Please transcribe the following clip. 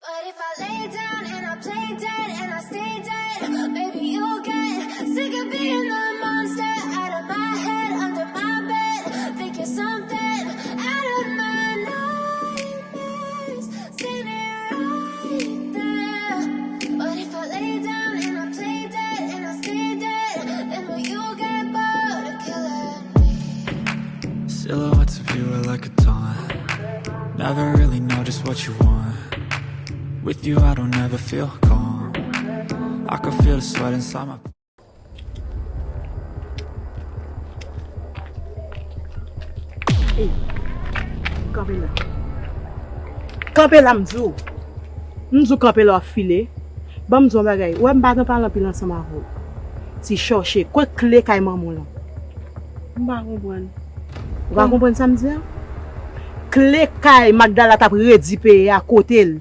But if I lay down and I play dead and I stay dead, maybe you'll get sick of being the monster out of my head, under my bed. Think you're something out of my nightmares, standing right there. But if I lay down and I play dead and I stay dead, then will you get bored of killing me? Silhouettes of you are like a taunt. Never really know just what you want. With you I don't ever feel calm. I can feel the sweat inside my... Hey, campé là. Campé là m'dou. M'dou campé là filé. Ba m'dou bagay. Ouais m'pa tan parler pile ensemble avec. Si chercher quoi clé kay maman là. M'pa comprendre. Vous va comprendre ça me dire? Clé kay Magdala t'a redit payer à côté.